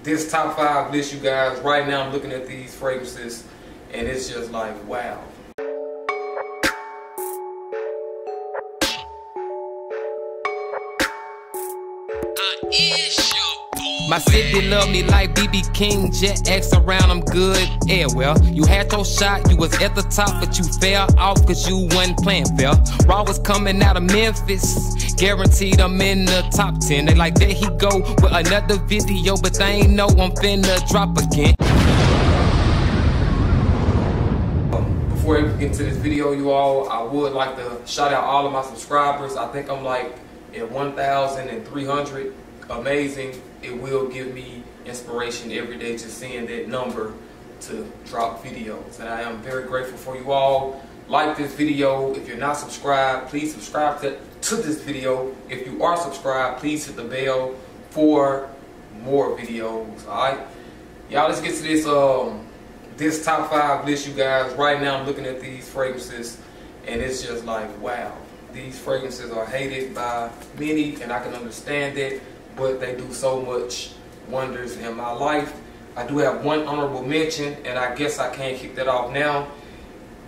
this top 5 list, you guys. Right now I'm looking at these fragrances and it's just like, wow. My city love me like BB King, Jet X around, I'm good. Yeah, well, you had your shot, you was at the top, but you fell off cause you wasn't playing fair. Raw was coming out of Memphis, guaranteed I'm in the top 10. They like, there he go with another video, but they ain't know I'm finna drop again. Before I get into this video, you all, I would like to shout out all of my subscribers. I think I'm like at 1,300. Amazing. It will give me inspiration every day just seeing that number to drop videos, and I am very grateful for you all. Like this video. If you're not subscribed, please subscribe to this video. If you are subscribed, please hit the bell for more videos. Alright, y'all, let's get to this top 5 list, you guys. Right now I'm looking at these fragrances and it's just like, wow. These fragrances are hated by many, and I can understand that, but they do so much wonders in my life. I do have one honorable mention, and I guess I can't kick that off now.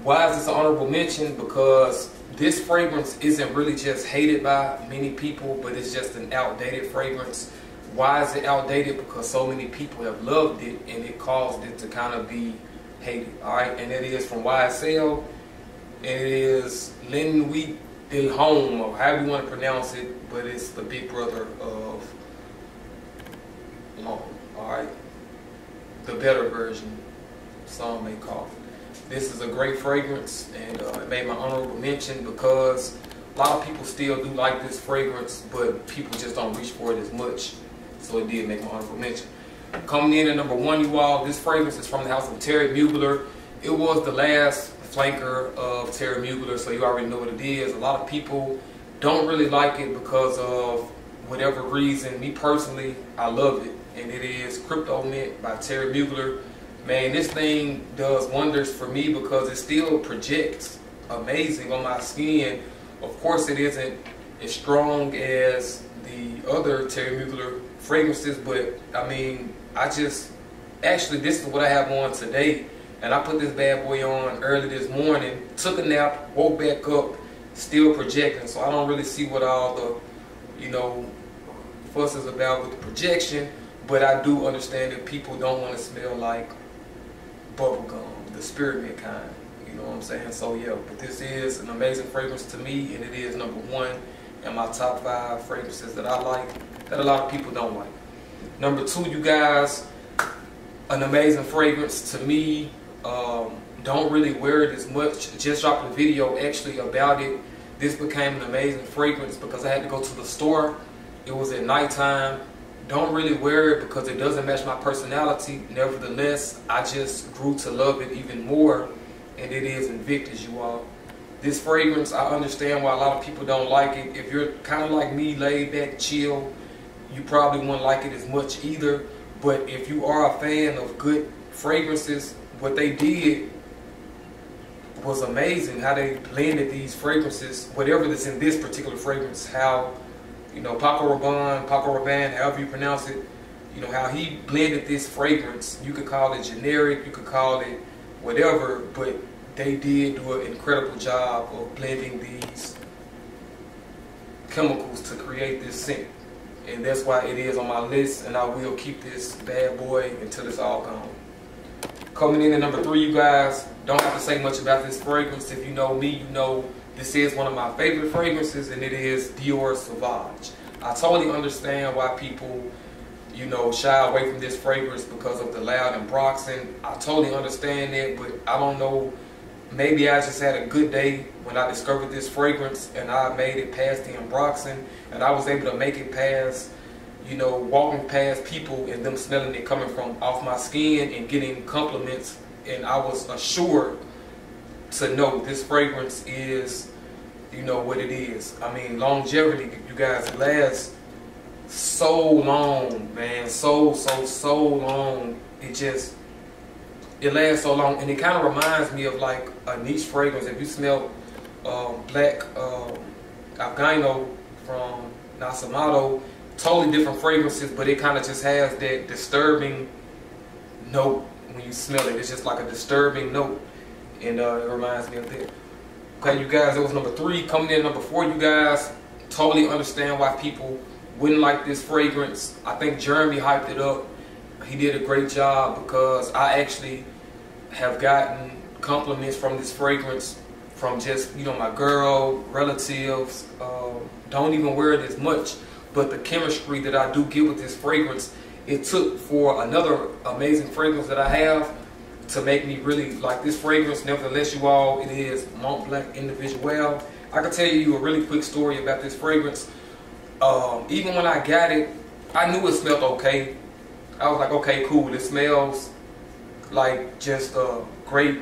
Why is this an honorable mention? Because this fragrance isn't really just hated by many people, but it's just an outdated fragrance. Why is it outdated? Because so many people have loved it, and it caused it to kind of be hated. Alright, and it is from YSL, and it is Linweek Del Home, or however you want to pronounce it, but it's the big brother of Long. Alright, the better version, some may call it. This is a great fragrance, and it made my honorable mention because a lot of people still do like this fragrance, but people just don't reach for it as much, so it did make my honorable mention. Coming in at number 1, you all, this fragrance is from the house of Terry Mugler. It was the last flanker of Terry Mugler, so you already know what it is. A lot of people don't really like it because of whatever reason. Me personally, I love it, and it is Crypto Mint by Terry Mugler. Man, this thing does wonders for me because it still projects amazing on my skin. Of course, it isn't as strong as the other Terry Mugler fragrances, but I mean, actually this is what I have on today. And I put this bad boy on early this morning, took a nap, woke back up, still projecting. So I don't really see what all the, fuss is about with the projection. But I do understand that people don't want to smell like bubblegum, the spearmint kind. You know what I'm saying? So yeah, but this is an amazing fragrance to me, and it is number 1 in my top 5 fragrances that I like, that a lot of people don't like. Number 2, you guys, an amazing fragrance to me. Don't really wear it as much. Just dropped a video actually about it. This became an amazing fragrance because I had to go to the store. It was at nighttime. Don't really wear it because it doesn't match my personality. Nevertheless, I just grew to love it even more, and it is Invictus, you all. This fragrance, I understand why a lot of people don't like it. If you're kind of like me, laid back, chill, you probably won't like it as much either. But if you are a fan of good fragrances, what they did was amazing. How they blended these fragrances, whatever that's in this particular fragrance, how, Paco Rabanne, however you pronounce it, how he blended this fragrance. You could call it generic, you could call it whatever, but they did do an incredible job of blending these chemicals to create this scent. And that's why it is on my list, and I will keep this bad boy until it's all gone. Coming in at number 3, you guys, don't have to say much about this fragrance. If you know me, you know this is one of my favorite fragrances, and it is Dior Sauvage. I totally understand why people, shy away from this fragrance because of the loud ambroxan. I totally understand that, but I don't know, maybe I just had a good day when I discovered this fragrance and I made it past the ambroxan, and I was able to make it past, walking past people and them smelling it coming from off my skin and getting compliments, and I was assured to know this fragrance is, what it is. I mean, longevity, you guys, it lasts so long, man, so long. It lasts so long, and it kind of reminds me of like a niche fragrance. If you smell Black Afghano from Nasamato, totally different fragrances, but it kind of just has that disturbing note when you smell it. It's just like a disturbing note, and it reminds me of that. Okay, you guys, that was number 3. Coming in at number 4, you guys, totally understand why people wouldn't like this fragrance. I think Jeremy hyped it up. He did a great job, because I actually have gotten compliments from this fragrance from just, you know, my girl, relatives. Don't even wear it as much, but the chemistry that I do get with this fragrance, it took for another amazing fragrance that I have to make me really like this fragrance. Nevertheless, you all, it is Mont Blanc Individual. I can tell you a really quick story about this fragrance. Even when I got it, I knew it smelled okay. I was like, okay, cool. It smells like just a great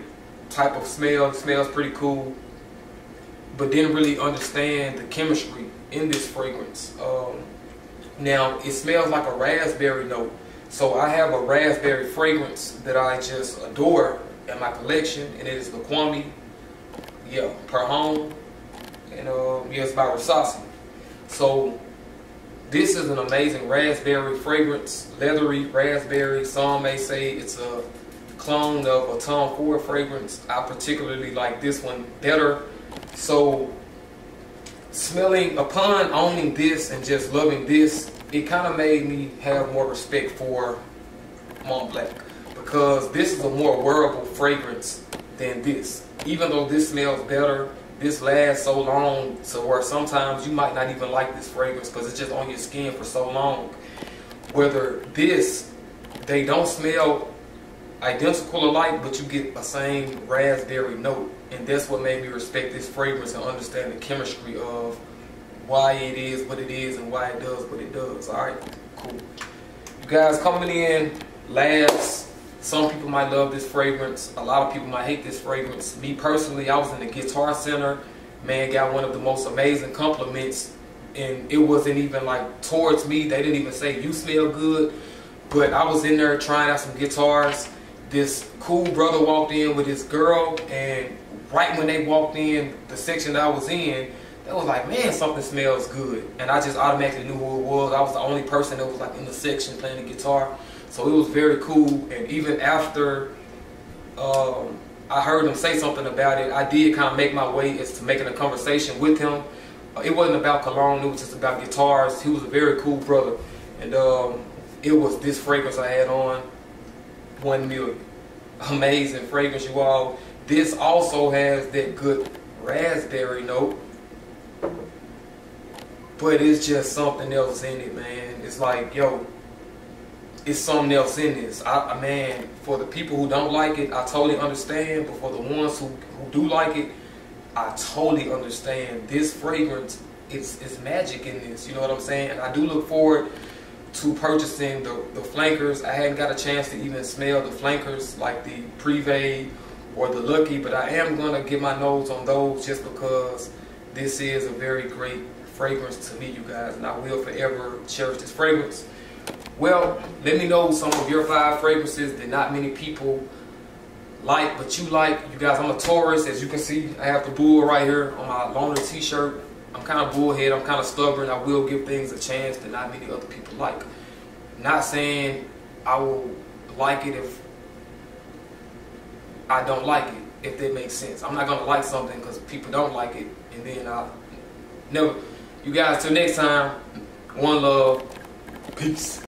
type of smell. It smells pretty cool, but didn't really understand the chemistry in this fragrance. Now, it smells like a raspberry note. So I have a raspberry fragrance that I just adore in my collection, and it is the Kwame, Per Home, and it's by Versace. So this is an amazing raspberry fragrance, leathery raspberry. Some may say it's a clone of a Tom Ford fragrance. I particularly like this one better. So upon owning this and just loving this, it kind of made me have more respect for Mont Blanc, because this is a more wearable fragrance than this. Even though this smells better, this lasts so long to where sometimes you might not even like this fragrance because it's just on your skin for so long. Whether this, they don't smell identical alike, but you get a same raspberry note, and that's what made me respect this fragrance and understand the chemistry of why it is what it is and why it does what it does. Alright, cool. You guys, coming in last, some people might love this fragrance, a lot of people might hate this fragrance. Me personally, I was in the Guitar Center, man, got one of the most amazing compliments, and it wasn't even like towards me. They didn't even say you smell good, but I was in there trying out some guitars. This cool brother walked in with his girl, and right when they walked in the section that I was in, they was like, man, something smells good. And I just automatically knew who it was. I was the only person that was like in the section playing the guitar. So it was very cool. And even after I heard him say something about it, I did kind of make my way as to making a conversation with him. It wasn't about cologne, it was just about guitars. He was a very cool brother. And it was this fragrance I had on, 1 million. Amazing fragrance, you all. This also has that good raspberry note, but it's just something else in it, man. It's like, yo, it's something else in this. Man, for the people who don't like it, I totally understand, but for the ones who do like it, I totally understand. This fragrance, it's magic in this, you know what I'm saying? And I do look forward to purchasing the flankers. I hadn't got a chance to even smell the flankers like the Privé or the Lucky, but I am going to get my nose on those just because this is a very great fragrance to me, you guys, and I will forever cherish this fragrance. Well, let me know some of your 5 fragrances that not many people like, but you like. You guys, I'm a Taurus. As you can see, I have the bull right here on my loner t-shirt. I'm kind of bullhead, I'm kind of stubborn. I will give things a chance that not many other people like. Not saying I will like it if I don't like it, if that makes sense. I'm not going to like something because people don't like it, and then I'll never. You guys, till next time, one love, peace.